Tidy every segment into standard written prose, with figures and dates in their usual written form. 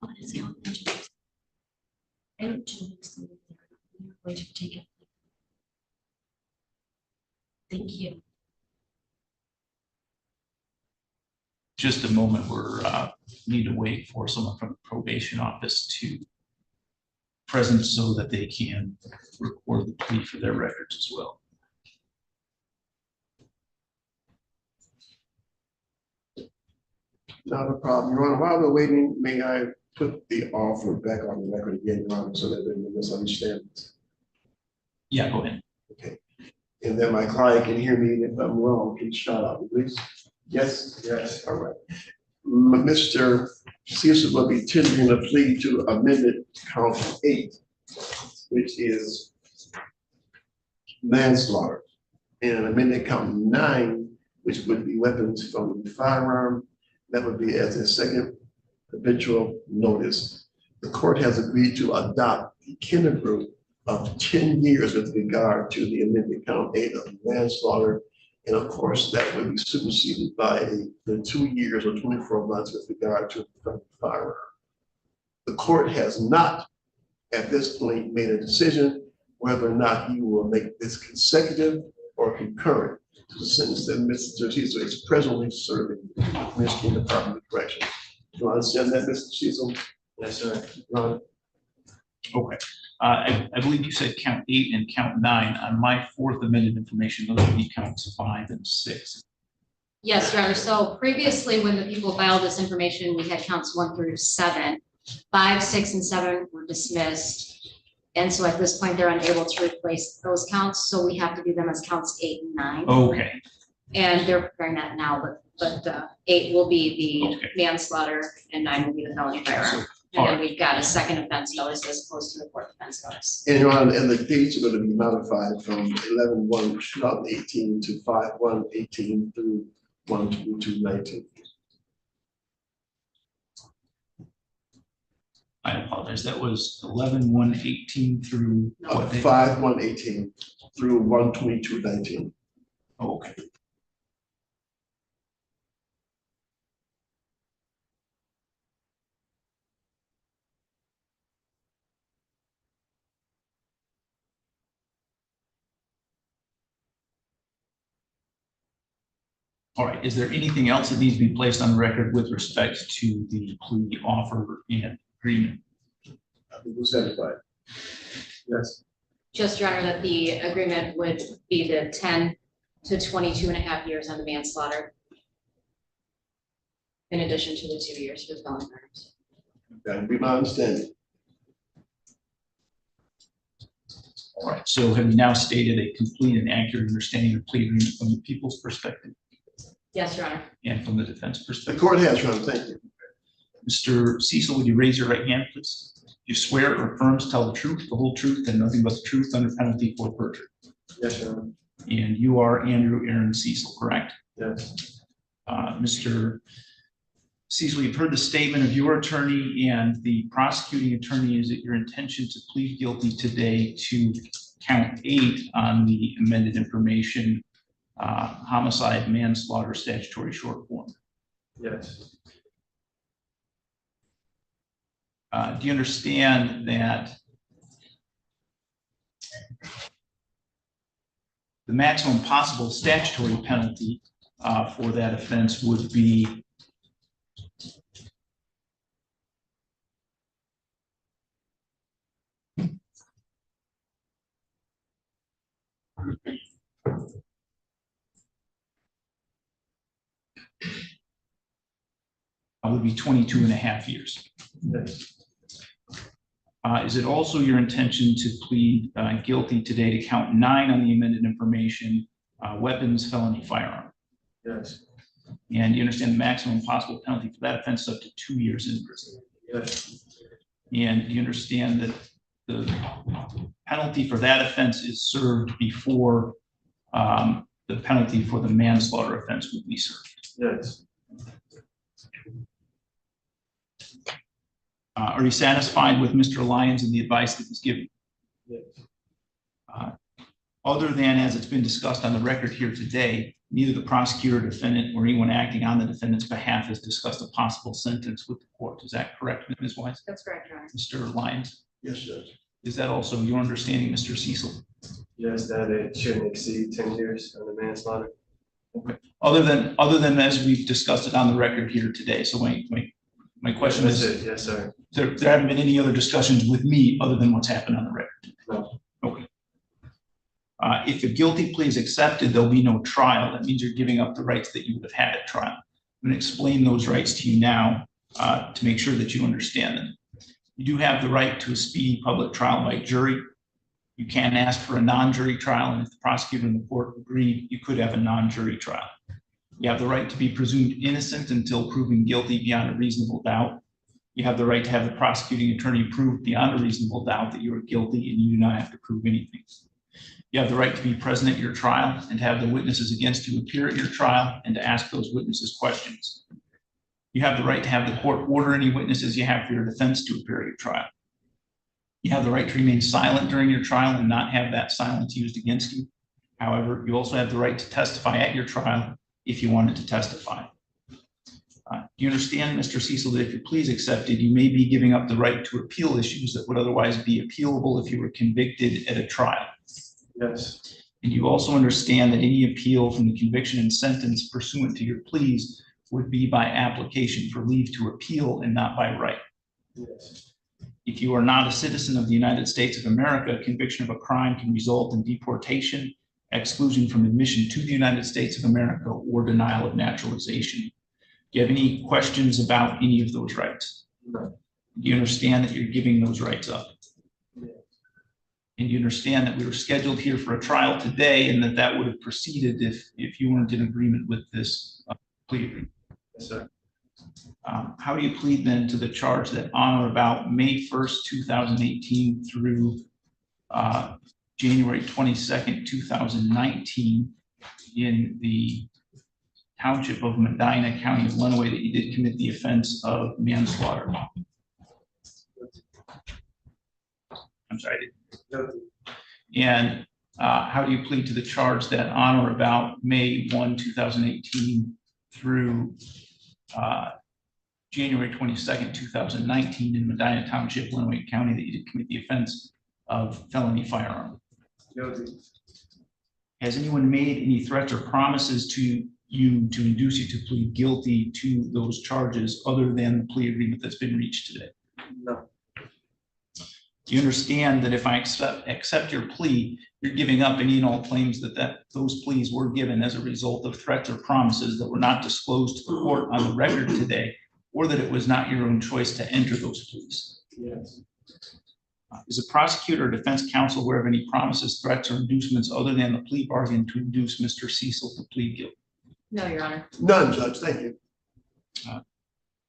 What is the mention? I don't change something there. We're going to take it. Thank you. Just a moment, we're need to wait for someone from the probation office to present so that they can record the plea for their records as well. Not a problem, Your Honor. While we're waiting, may I put the offer back on the record again, Your Honor, so that there's no misunderstandings? Yeah, go ahead. Okay. And then my client can hear me, and if I'm wrong, can shout out, please. Yes? Yes. All right. Mr. Cecil will be tendering a plea to amended count 8, which is manslaughter, and amended count 9, which would be weapons from the firearm. That would be as a second habitual notice. The court has agreed to adopt the Kenner group of 10 years with regard to the amended count 8 of manslaughter. And of course, that would be superseded by the 2 years or 24 months with regard to the firearm. The court has not, at this point, made a decision whether or not you will make this consecutive or concurrent to the sentence that Mr. Cecil is presently serving in the Michigan Department of Corrections. Do you understand that, Mr. Cecil? Yes, sir. Ron? Okay. I believe you said count 8 and count 9. On my fourth amended information, those would be counts 5 and 6. Yes, Your Honor. So previously, when the people filed this information, we had counts 1 through 7. 5, 6, and 7 were dismissed. And so at this point, they're unable to replace those counts. So we have to do them as counts 8 and 9. Okay. And they're preparing that now, but 8 will be the manslaughter and 9 will be the felony firearm. And then we've got a second offense notice as opposed to the fourth offense notice. And Your Honor, and the dates are going to be modified from 11/1/2018 to 5/1/18 through 1/22/19. I apologize. That was 11/1/18 through what date? 5/1/18 through 1/22/19. Okay. All right, is there anything else that needs to be placed on the record with respect to the plea offer and agreement? I think we're satisfied. Yes. Just, Your Honor, that the agreement would be the 10 to 22.5 years on the manslaughter, in addition to the 2 years for the felony firearms. That would be my understanding. All right, so have you now stated a complete and accurate understanding of the plea agreement from the people's perspective Yes, Your Honor. and from the defense The perspective? court has, Your Honor. Thank you. Mr. Cecil, would you raise your right hand, please? You swear or affirm to tell the truth, the whole truth, and nothing but the truth under penalty for perjury. Yes, Your Honor. And you are Andrew Aaron Cecil, correct? Yes. Mr. Cecil, you've heard the statement of your attorney and the prosecuting attorney. Is it your intention to plead guilty today to count 8 on the amended information, homicide, manslaughter, statutory short form? Yes. Do you understand that the maximum possible statutory penalty for that offense would be would be 22.5 years. Yes. Is it also your intention to plead guilty today to count 9 on the amended information, weapons, felony, firearm? Yes. And you understand the maximum possible penalty for that offense up to 2 years in prison? Yes. And you understand that the penalty for that offense is served before the penalty for the manslaughter offense would be served? Yes. Are you satisfied with Mr. Lyons and the advice that was given? Yes. Other than as it's been discussed on the record here today, neither the prosecutor, defendant, or anyone acting on the defendant's behalf has discussed a possible sentence with the court. Is that correct, Ms. Wise? That's correct, Your Honor. Mr. Lyons, Yes, Judge. is that also your understanding, Mr. Cecil? Yes, that it shouldn't exceed 10 years on the manslaughter. Other than as we've discussed it on the record here today. So my question That's is, it. Yes, sir. there haven't been any other discussions with me other than what's happened on the record? No. Okay. If a guilty plea is accepted, there'll be no trial. That means you're giving up the rights that you would have had at trial. I'm going to explain those rights to you now to make sure that you understand them. You do have the right to a speedy public trial by jury. You can ask for a non-jury trial, and if the prosecutor and the court agreed, you could have a non-jury trial. You have the right to be presumed innocent until proven guilty beyond a reasonable doubt. You have the right to have the prosecuting attorney prove beyond a reasonable doubt that you are guilty, and you do not have to prove anything. You have the right to be present at your trial and to have the witnesses against you appear at your trial and to ask those witnesses questions. You have the right to have the court order any witnesses you have for your defense to appear at your trial. You have the right to remain silent during your trial and not have that silence used against you. However, you also have the right to testify at your trial if you wanted to testify. Do you understand, Mr. Cecil, that if your plea is accepted, you may be giving up the right to appeal issues that would otherwise be appealable if you were convicted at a trial? Yes. And you also understand that any appeal from the conviction and sentence pursuant to your pleas would be by application for leave to appeal and not by right. Yes. If you are not a citizen of the United States of America, conviction of a crime can result in deportation, exclusion from admission to the United States of America, or denial of naturalization. Do you have any questions about any of those rights? No. Do you understand that you're giving those rights up? Yes. And you understand that we were scheduled here for a trial today and that would have proceeded if you weren't in agreement with this plea agreement? Yes, sir. How do you plead then to the charge that on or about May 1st, 2018 through January 22nd, 2019 in the township of Medina, County of Lenawee, that you did commit the offense of manslaughter? I'm sorry. Guilty. And how do you plead to the charge that on or about May 1, 2018 through January 22nd, 2019 in Medina Township, Lenawee County, that you did commit the offense of felony firearm? Guilty. Has anyone made any threats or promises to you to induce you to plead guilty to those charges other than the plea agreement that's been reached today? No. Do you understand that if I accept your plea, you're giving up any and all claims that those pleas were given as a result of threats or promises that were not disclosed to the court on the record today, or that it was not your own choice to enter those pleas? Yes. Is a prosecutor or defense counsel aware of any promises, threats, or inducements other than the plea bargain to induce Mr. Cecil to plead guilty? No, Your Honor. None, Judge. Thank you.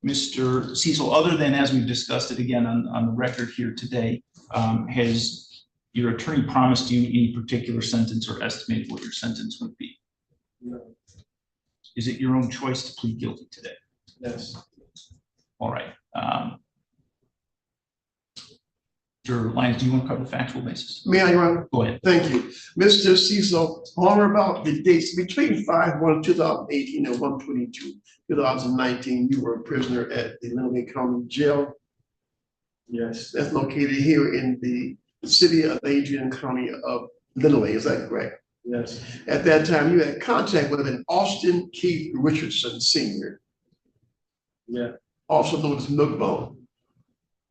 Mr. Cecil, other than as we've discussed it again on the record here today, has your attorney promised you any particular sentence or estimated what your sentence would be? No. Is it your own choice to plead guilty today? Yes. All right. Mr. Lyons, do you want to cover the factual basis? May I, Your Honor? Go ahead. Thank you. Mr. Cecil, on or about the dates between 5/1/2018 and 1/22/2019, you were a prisoner at the Lenawee County Jail. Yes. That's located here in the city of Adrian, County of Lenawee. Is that correct? Yes. At that time, you had contact with an Austin Keith Richardson Sr., Yeah. also known as Milkbone.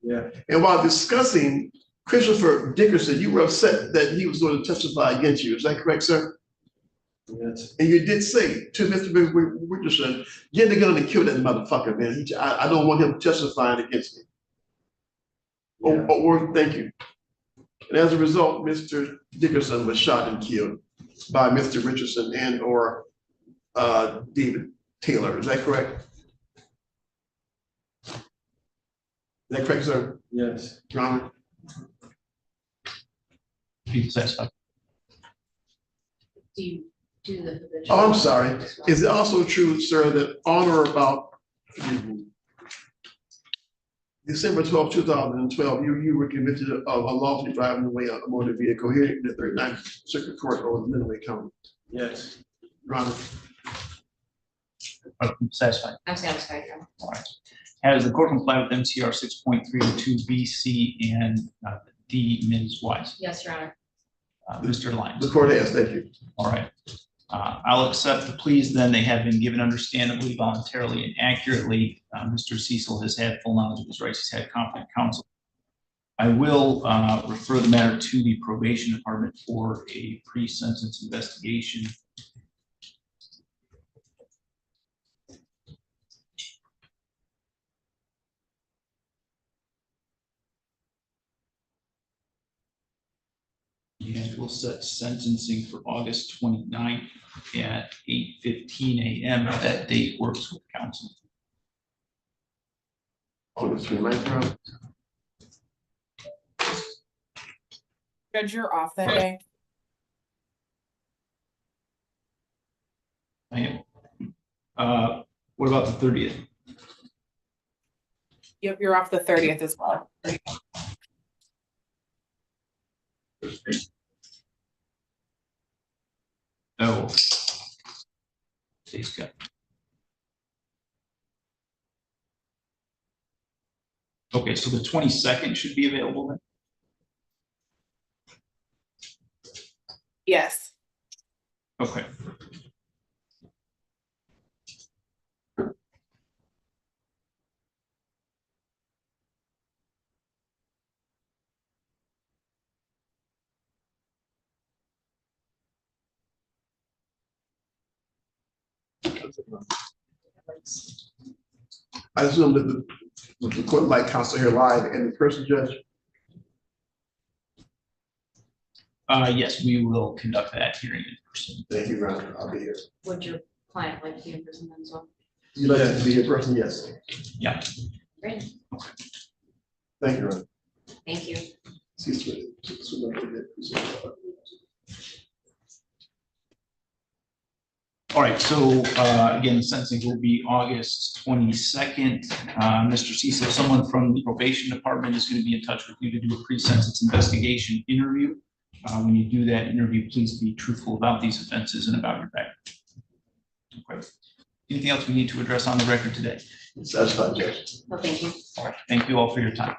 Yeah. And while discussing Christopher Dickerson, you were upset that he was going to testify against you. Is that correct, sir? Yes. And you did say to Mr. Richardson, get the gun and kill that motherfucker, man. I don't want him testifying against me. Yeah. Thank you. And as a result, Mr. Dickerson was shot and killed by Mr. Richardson and or David Taylor. Is that correct? Is that correct, sir? Yes. Your Honor? Be satisfied. Do you do the habitual? Oh, I'm sorry. Is it also true, sir, that on or about, forgive me, December 12, 2012, you were convicted of unlawfully driving away a motor vehicle here in the 39th Circuit Court of Lenawee County? Yes. Your Honor. Satisfied. I'm satisfied, Your Honor. All right. Has the court complied with MCR 6.302 B, C, and D, Ms. Wise? Yes, Your Honor. Mr. Lyons? The court has, thank you. All right. I'll accept the pleas then. They have been given understandably, voluntarily, and accurately. Mr. Cecil has had full knowledge of his rights. He's had competent counsel. I will refer the matter to the probation department for a pre-sentence investigation. And we'll set sentencing for August 29th at 8:15 a.m. If that date works with counsel. August 29th, Your Honor. Judge, you're off that day. I am. What about the 30th? Yep, you're off the 30th as well. Oh. State's got. Okay, so the 22nd should be available then? Yes. Okay. I assume that the court might counsel here live and in person, Judge. Yes, we will conduct that hearing in person. Thank you, Your Honor. I'll be here. Would your client like to be in person as well? You'd like to be in person? Yes. Yeah. Great, Thank you, Your Honor. thank you. All right, so again, the sentencing will be August 22nd. Mr. Cecil, someone from the probation department is going to be in touch with you to do a pre-sentence investigation interview. When you do that interview, please be truthful about these offenses and about your background. Okay. Anything else we need to address on the record today? Satisfied, Judge. No, thank you. All right, thank you all for your time.